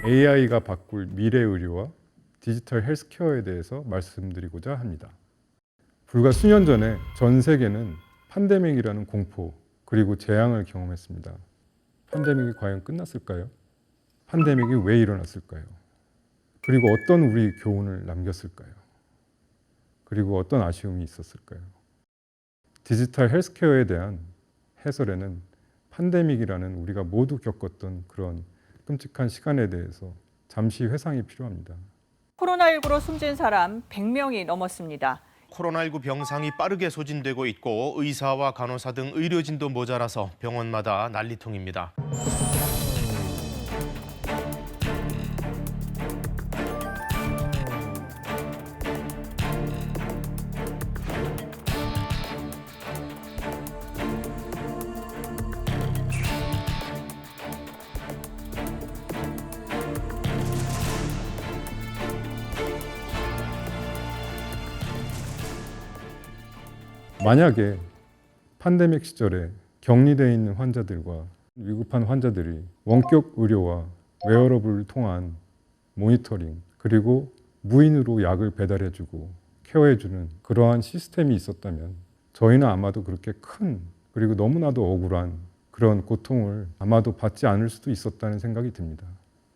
AI가 바꿀 미래 의료와 디지털 헬스케어에 대해서 말씀드리고자 합니다. 불과 수년 전에 전 세계는 팬데믹이라는 공포 그리고 재앙을 경험했습니다. 팬데믹이 과연 끝났을까요? 팬데믹이 왜 일어났을까요? 그리고 어떤 우리 교훈을 남겼을까요? 그리고 어떤 아쉬움이 있었을까요? 디지털 헬스케어에 대한 해설에는 팬데믹이라는 우리가 모두 겪었던 그런 끔찍한 시간에 대해서 잠시 회상이 필요합니다. 코로나19로 숨진 사람 100명이 넘었습니다. 코로나19 병상이 빠르게 소진되고 있고 의사와 간호사 등 의료진도 모자라서 병원마다 난리통입니다. 만약에 팬데믹 시절에 격리되어 있는 환자들과 위급한 환자들이 원격 의료와 웨어러블을 통한 모니터링 그리고 무인으로 약을 배달해주고 케어해주는 그러한 시스템이 있었다면 저희는 아마도 그렇게 큰 그리고 너무나도 억울한 그런 고통을 아마도 받지 않을 수도 있었다는 생각이 듭니다.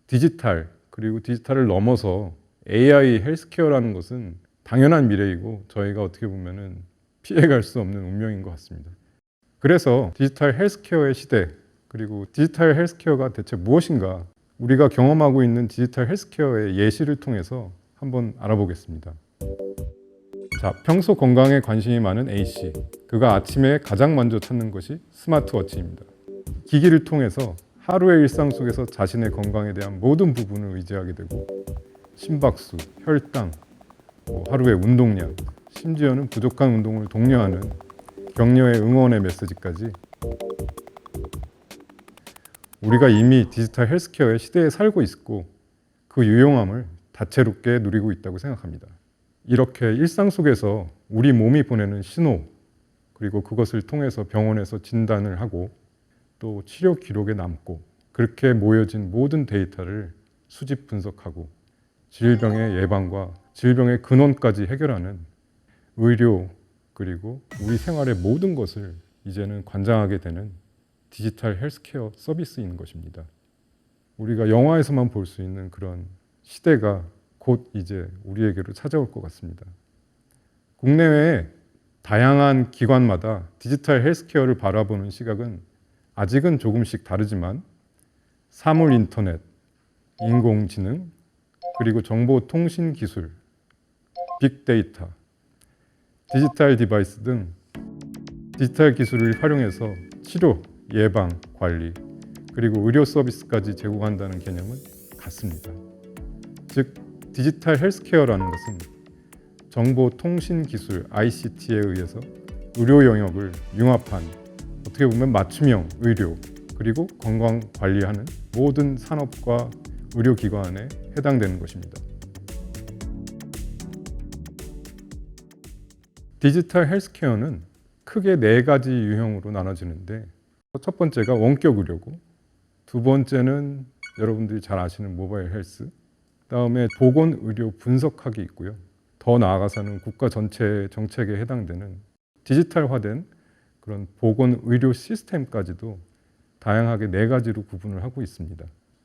디지털 그리고 디지털을 넘어서 AI 헬스케어라는 것은 당연한 미래이고 저희가 어떻게 보면은 피해갈 수 없는 운명인 것 같습니다. 그래서 디지털 헬스케어의 시대 그리고 디지털 헬스케어가 대체 무엇인가 우리가 경험하고 있는 디지털 헬스케어의 예시를 통해서 한번 알아보겠습니다. 자, 평소 건강에 관심이 많은 A씨. 그가 아침에 가장 먼저 찾는 것이 스마트워치입니다. 기기를 통해서 하루의 일상 속에서 자신의 건강에 대한 모든 부분을 의지하게 되고 심박수, 혈당, 하루의 운동량 심지어는 부족한 운동을 독려하는 격려의 응원의 메시지까지 우리가 이미 디지털 헬스케어의 시대에 살고 있고 그 유용함을 다채롭게 누리고 있다고 생각합니다. 이렇게 일상 속에서 우리 몸이 보내는 신호 그리고 그것을 통해서 병원에서 진단을 하고 또 치료 기록에 남고 그렇게 모여진 모든 데이터를 수집 분석하고 질병의 예방과 질병의 근원까지 해결하는 의료 그리고 우리 생활의 모든 것을 이제는 관장하게 되는 디지털 헬스케어 서비스인 것입니다. 우리가 영화에서만 볼 수 있는 그런 시대가 곧 이제 우리에게로 찾아올 것 같습니다. 국내외 다양한 기관마다 디지털 헬스케어를 바라보는 시각은 아직은 조금씩 다르지만 사물 인터넷, 인공지능, 그리고 정보통신기술, 빅데이터, 디지털 디바이스 등 디지털 기술을 활용해서 치료, 예방, 관리, 그리고 의료 서비스까지 제공한다는 개념은 같습니다. 즉, 디지털 헬스케어라는 것은 정보통신기술 ICT에 의해서 의료 영역을 융합한 어떻게 보면 맞춤형 의료 그리고 건강 관리하는 모든 산업과 의료기관에 해당되는 것입니다. 디지털 헬스케어는 크게 4가지 유형으로 나눠지는데 첫 번째가 원격 의료고 두 번째는 여러분들이 잘 아시는 모바일 헬스 그다음에 보건 의료 분석학이 있고요. 더 나아가서는 국가 전체 정책에 해당되는 디지털화된 그런 보건 의료 시스템까지도 다양하게 4가지로 구분을 하고 있습니다.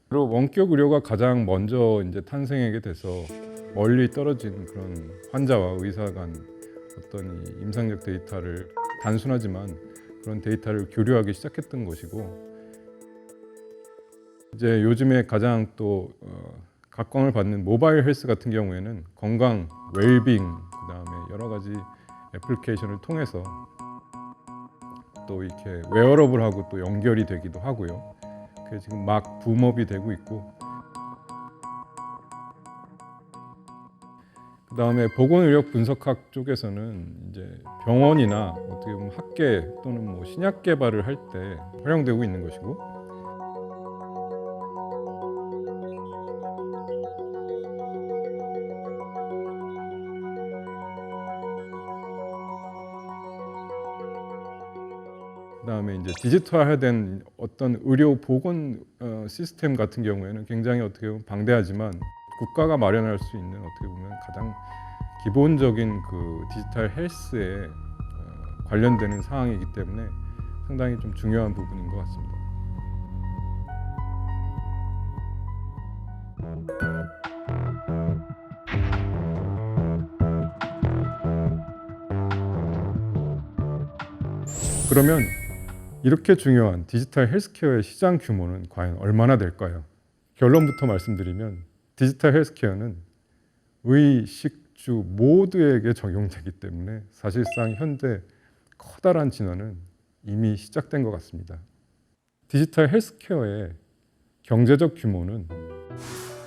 그리고 원격 의료가 가장 먼저 이제 탄생하게 돼서 멀리 떨어진 그런 환자와 의사 간 어떤 이 임상적 데이터를 단순하지만 그런 데이터를 교류하기 시작했던 것이고 이제 요즘에 가장 또 각광을 받는 모바일 헬스 같은 경우에는 건강, 웰빙 그다음에 여러 가지 애플리케이션을 통해서 또 이렇게 웨어러블하고 또 연결이 되기도 하고요. 그게 지금 막 붐업이 되고 있고 그다음에 보건의료 분석학 쪽에서는 이제 병원이나 어떻게 보면 학계 또는 뭐 신약 개발을 할 때 활용되고 있는 것이고 그다음에 이제 디지털화된 어떤 의료 보건 시스템 같은 경우에는 굉장히 어떻게 보면 방대하지만 국가가 마련할 수 있는 어떻게 보면 가장 기본적인 그 디지털 헬스에 관련되는 사항이기 때문에 상당히 좀 중요한 부분인 것 같습니다. 그러면 이렇게 중요한 디지털 헬스케어의 시장 규모는 과연 얼마나 될까요? 결론부터 말씀드리면 디지털 헬스케어는 의, 식, 주 모두에게 적용되기 때문에 사실상 현재 커다란 진화는 이미 시작된 것 같습니다. 디지털 헬스케어의 경제적 규모는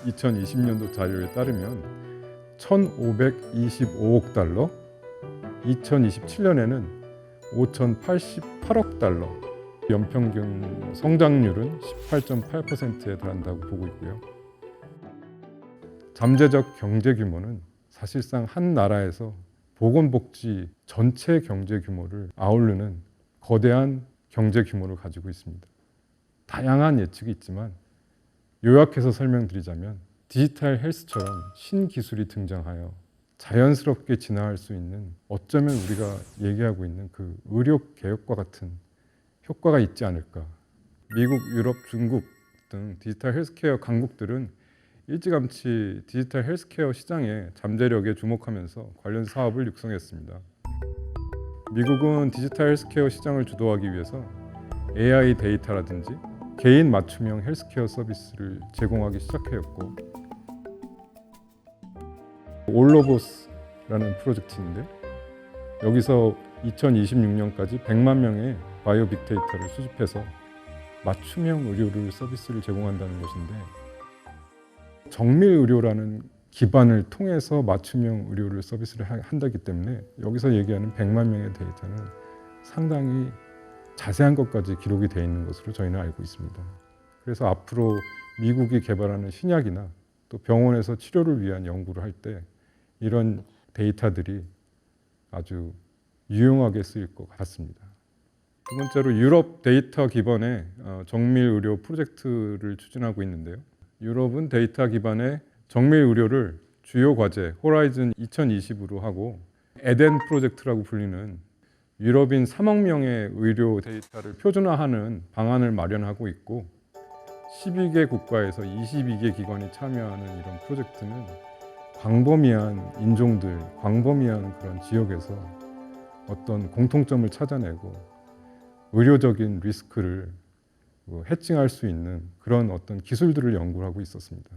2020년도 자료에 따르면 1,525억 달러, 2027년에는 5,088억 달러, 연평균 성장률은 18.8%에 달한다고 보고 있고요. 잠재적 경제 규모는 사실상 한 나라에서 보건복지 전체 경제 규모를 아우르는 거대한 경제 규모를 가지고 있습니다. 다양한 예측이 있지만 요약해서 설명드리자면 디지털 헬스처럼 신기술이 등장하여 자연스럽게 진화할 수 있는 어쩌면 우리가 얘기하고 있는 그 의료 개혁과 같은 효과가 있지 않을까. 미국, 유럽, 중국 등 디지털 헬스케어 강국들은 일찌감치 디지털 헬스케어 시장의 잠재력에 주목하면서 관련 사업을 육성했습니다. 미국은 디지털 헬스케어 시장을 주도하기 위해서 AI 데이터라든지 개인 맞춤형 헬스케어 서비스를 제공하기 시작하였고, 올로보스라는 프로젝트인데 여기서 2026년까지 100만 명의 바이오 빅데이터를 수집해서 맞춤형 의료를 서비스를 제공한다는 것인데, 정밀 의료라는 기반을 통해서 맞춤형 의료를 서비스를 한다기 때문에 여기서 얘기하는 100만 명의 데이터는 상당히 자세한 것까지 기록이 되어 있는 것으로 저희는 알고 있습니다. 그래서 앞으로 미국이 개발하는 신약이나 또 병원에서 치료를 위한 연구를 할 때 이런 데이터들이 아주 유용하게 쓰일 것 같습니다. 두 번째로 유럽 데이터 기반의 정밀 의료 프로젝트를 추진하고 있는데요. 유럽은 데이터 기반의 정밀 의료를 주요 과제 호라이즌 2020으로 하고 에덴 프로젝트라고 불리는 유럽인 3억 명의 의료 데이터를 표준화하는 방안을 마련하고 있고, 12개 국가에서 22개 기관이 참여하는 이런 프로젝트는 광범위한 인종들, 광범위한 그런 지역에서 어떤 공통점을 찾아내고 의료적인 리스크를 해칭할 수 있는 그런 어떤 기술들을 연구하고 있었습니다.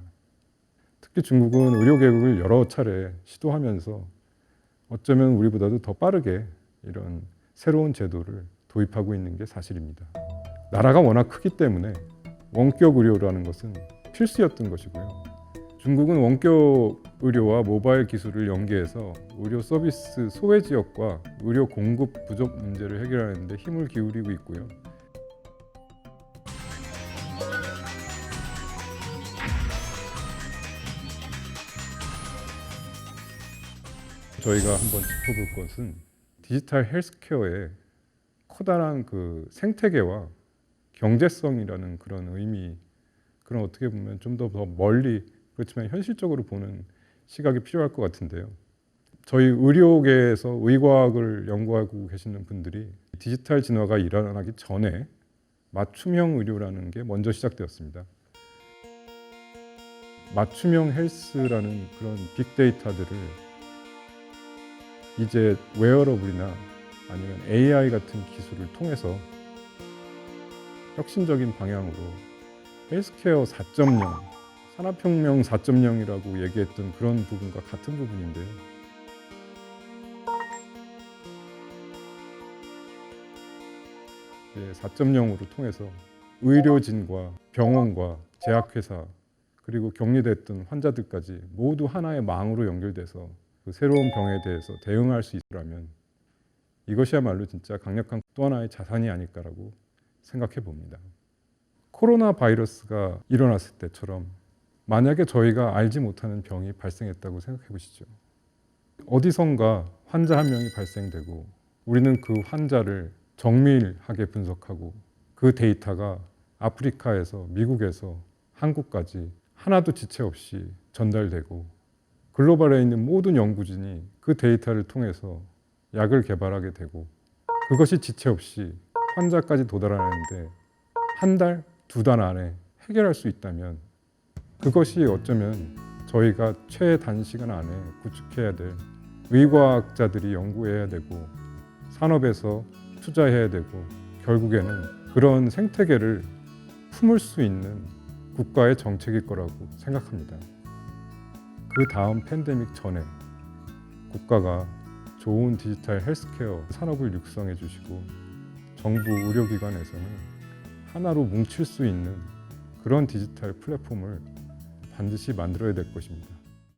특히 중국은 의료 개혁을 여러 차례 시도하면서 어쩌면 우리보다도 더 빠르게 이런 새로운 제도를 도입하고 있는 게 사실입니다. 나라가 워낙 크기 때문에 원격 의료라는 것은 필수였던 것이고요. 중국은 원격 의료와 모바일 기술을 연계해서 의료 서비스 소외 지역과 의료 공급 부족 문제를 해결하는 데 힘을 기울이고 있고요. 저희가 한번 짚어볼 것은 디지털 헬스케어의 커다란 그 생태계와 경제성이라는 그런 의미, 그런 어떻게 보면 좀 더 멀리 그렇지만 현실적으로 보는 시각이 필요할 것 같은데요. 저희 의료계에서 의과학을 연구하고 계시는 분들이 디지털 진화가 일어나기 전에 맞춤형 의료라는 게 먼저 시작되었습니다. 맞춤형 헬스라는 그런 빅데이터들을 이제 웨어러블이나 아니면 AI 같은 기술을 통해서 혁신적인 방향으로 헬스케어 4.0, 산업혁명 4.0이라고 얘기했던 그런 부분과 같은 부분인데요. 4.0으로 통해서 의료진과 병원과 제약회사 그리고 격리됐던 환자들까지 모두 하나의 망으로 연결돼서 그 새로운 병에 대해서 대응할 수 있으라면 이것이야말로 진짜 강력한 또 하나의 자산이 아닐까라고 생각해 봅니다. 코로나 바이러스가 일어났을 때처럼 만약에 저희가 알지 못하는 병이 발생했다고 생각해 보시죠. 어디선가 환자 한 명이 발생되고 우리는 그 환자를 정밀하게 분석하고 그 데이터가 아프리카에서 미국에서 한국까지 하나도 지체 없이 전달되고 글로벌에 있는 모든 연구진이 그 데이터를 통해서 약을 개발하게 되고 그것이 지체 없이 환자까지 도달하는데 한 달, 두 달 안에 해결할 수 있다면 그것이 어쩌면 저희가 최단시간 안에 구축해야 될 의과학자들이 연구해야 되고 산업에서 투자해야 되고 결국에는 그런 생태계를 품을 수 있는 국가의 정책일 거라고 생각합니다. 그 다음 팬데믹 전에 국가가 좋은 디지털 헬스케어 산업을 육성해 주시고 정부 의료기관에서는 하나로 뭉칠 수 있는 그런 디지털 플랫폼을 반드시 만들어야 될 것입니다.